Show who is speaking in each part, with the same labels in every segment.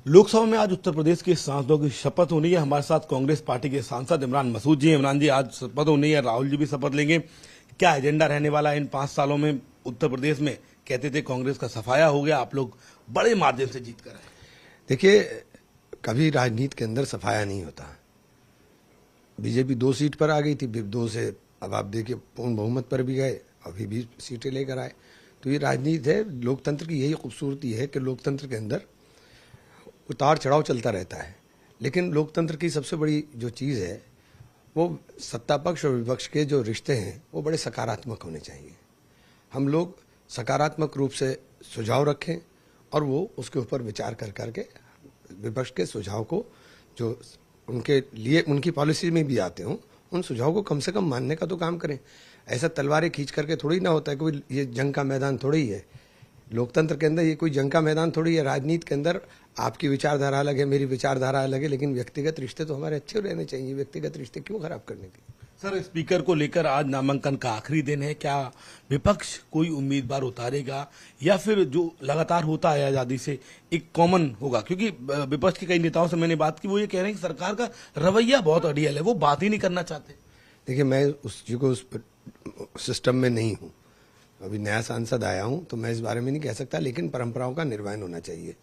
Speaker 1: लोकसभा में आज उत्तर प्रदेश के सांसदों की शपथ होनी है। हमारे साथ कांग्रेस पार्टी के सांसद इमरान मसूद जी। इमरान जी, आज शपथ होनी है, राहुल जी भी शपथ लेंगे। क्या एजेंडा रहने वाला है इन 5 सालों में उत्तर प्रदेश में? कहते थे कांग्रेस का सफाया हो गया, आप लोग बड़े मार्जिन से जीत कर आए।
Speaker 2: देखिए, कभी राजनीति के अंदर सफाया नहीं होता। बीजेपी 2 सीट पर आ गई थी, 2 से अब आप देखिए पूर्ण बहुमत पर भी गए, अभी भी सीटें लेकर आए। तो ये राजनीति है। लोकतंत्र की यही खूबसूरती है कि लोकतंत्र के अंदर उतार चढ़ाव चलता रहता है, लेकिन लोकतंत्र की सबसे बड़ी जो चीज़ है वो सत्ता पक्ष और विपक्ष के जो रिश्ते हैं वो बड़े सकारात्मक होने चाहिए। हम लोग सकारात्मक रूप से सुझाव रखें और वो उसके ऊपर विचार कर करके विपक्ष के सुझाव को जो उनके लिए उनकी पॉलिसी में भी आते हों, उन सुझाव को कम से कम मानने का तो काम करें। ऐसा तलवारें खींच करके थोड़ी ना होता है। कोई ये जंग का मैदान थोड़ी ही है। लोकतंत्र के अंदर ये कोई जंग का मैदान थोड़ी है। राजनीति के अंदर आपकी विचारधारा अलग है, मेरी विचारधारा अलग है, लेकिन व्यक्तिगत रिश्ते तो हमारे अच्छे रहने चाहिए। व्यक्तिगत रिश्ते क्यों खराब करने के?
Speaker 1: सर, स्पीकर को लेकर आज नामांकन का आखिरी दिन है। क्या विपक्ष कोई उम्मीदवार उतारेगा या फिर जो लगातार होता है आजादी से एक कॉमन होगा? क्योंकि विपक्ष के कई नेताओं से मैंने बात की, वो ये कह रहे हैं कि सरकार का रवैया बहुत अड़ियल है, वो बात ही नहीं करना चाहते।
Speaker 2: देखिए, मैं उस सिस्टम में नहीं हूँ, अभी नया सांसद आया हूं, तो मैं इस बारे में नहीं कह सकता। लेकिन परंपराओं का निर्वहन होना चाहिए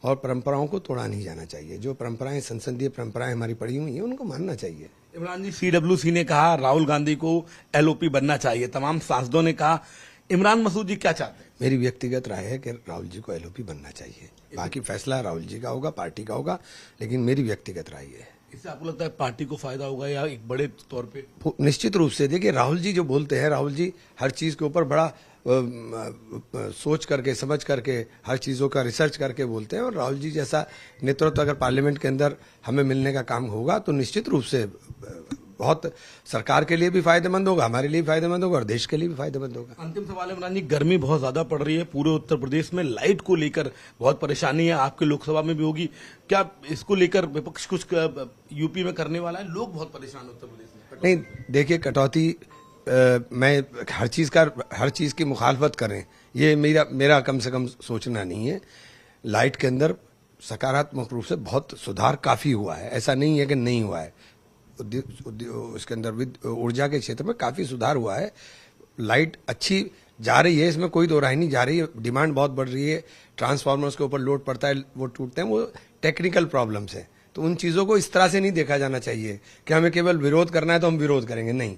Speaker 2: और परंपराओं को तोड़ा नहीं जाना चाहिए। जो परंपराएं, संसदीय परंपराएं हमारी पड़ी हुई हैं, उनको मानना चाहिए।
Speaker 1: इमरान जी, सीडब्ल्यूसी ने कहा राहुल गांधी को एलओपी बनना चाहिए, तमाम सांसदों ने कहा। इमरान मसूद जी क्या चाहते हैं?
Speaker 2: मेरी व्यक्तिगत राय है कि राहुल जी को एलओपी बनना चाहिए। बाकी फैसला राहुल जी का होगा, पार्टी का होगा, लेकिन मेरी व्यक्तिगत राय है।
Speaker 1: इससे आपको लगता है पार्टी को फायदा होगा या एक बड़े तौर पे?
Speaker 2: निश्चित रूप से। देखिए, राहुल जी जो बोलते हैं, राहुल जी हर चीज के ऊपर बड़ा सोच करके, समझ करके, हर चीजों का रिसर्च करके बोलते हैं। और राहुल जी जैसा नेतृत्व अगर पार्लियामेंट के अंदर हमें मिलने का काम होगा तो निश्चित रूप से बहुत सरकार के लिए भी फायदेमंद होगा, हमारे लिए भी फायदेमंद होगा और देश के लिए भी फायदेमंद होगा।
Speaker 1: अंतिम सवाल है इमरान जी, गर्मी बहुत ज्यादा पड़ रही है पूरे उत्तर प्रदेश में, लाइट को लेकर बहुत परेशानी है, आपके लोकसभा में भी होगी। क्या इसको लेकर विपक्ष कुछ यूपी में करने वाला है? लोग बहुत परेशान उत्तर प्रदेश में।
Speaker 2: नहीं, देखिए, कटौती मैं हर चीज की मुखालफत करें, ये मेरा कम से कम सोचना नहीं है। लाइट के अंदर सकारात्मक रूप से बहुत सुधार काफी हुआ है, ऐसा नहीं है कि नहीं हुआ है। इसके अंदर ऊर्जा के क्षेत्र में काफी सुधार हुआ है। लाइट अच्छी जा रही है, इसमें कोई दो राय नहीं, जा रही है। डिमांड बहुत बढ़ रही है, ट्रांसफार्मर्स के ऊपर लोड पड़ता है, वो टूटते हैं, वो टेक्निकल प्रॉब्लम्स है। तो उन चीजों को इस तरह से नहीं देखा जाना चाहिए कि हमें केवल विरोध करना है तो हम विरोध करेंगे। नहीं,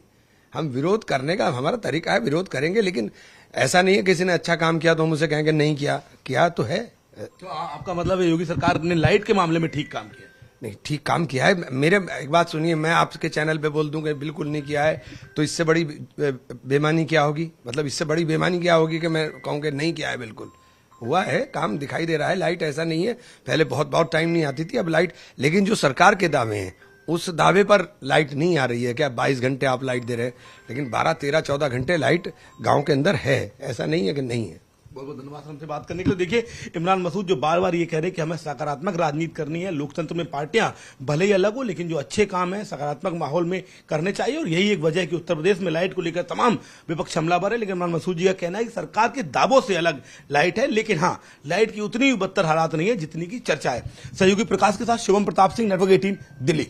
Speaker 2: हम विरोध करने का हमारा तरीका है, विरोध करेंगे, लेकिन ऐसा नहीं है किसी ने अच्छा काम किया तो हम उसे कहेंगे नहीं किया तो है।
Speaker 1: तो आपका मतलब है योगी सरकार ने लाइट के मामले में ठीक काम किया?
Speaker 2: नहीं, ठीक काम किया है। मेरे एक बात सुनिए, मैं आपके चैनल पे बोल दूं कि बिल्कुल नहीं किया है, तो इससे बड़ी बेईमानी क्या होगी? मतलब इससे बड़ी बेईमानी क्या होगी कि मैं कहूँ कि नहीं किया है? बिल्कुल हुआ है, काम दिखाई दे रहा है। लाइट ऐसा नहीं है, पहले बहुत टाइम नहीं आती थी, अब लाइट। लेकिन जो सरकार के दावे हैं उस दावे पर लाइट नहीं आ रही है। क्या 22 घंटे आप लाइट दे रहे हैं, लेकिन 12, 13, 14 घंटे लाइट गांव के अंदर है, ऐसा नहीं है कि नहीं है।
Speaker 1: बहुत बहुत धन्यवाद हमसे बात करने के लिए। देखिए, इमरान मसूद जो बार बार ये कह रहे हैं कि हमें सकारात्मक राजनीति करनी है, लोकतंत्र में पार्टियां भले ही अलग हो लेकिन जो अच्छे काम है सकारात्मक माहौल में करने चाहिए, और यही एक वजह है कि उत्तर प्रदेश में लाइट को लेकर तमाम विपक्ष हमलावर है। लेकिन इमरान मसूद जी का कहना है कि सरकार के दावों से अलग लाइट है, लेकिन हाँ, लाइट की उतनी बदतर हालात नहीं है जितनी की चर्चा है। सहयोगी प्रकाश के साथ शिवम प्रताप सिंह, नेटवर्क 18, दिल्ली।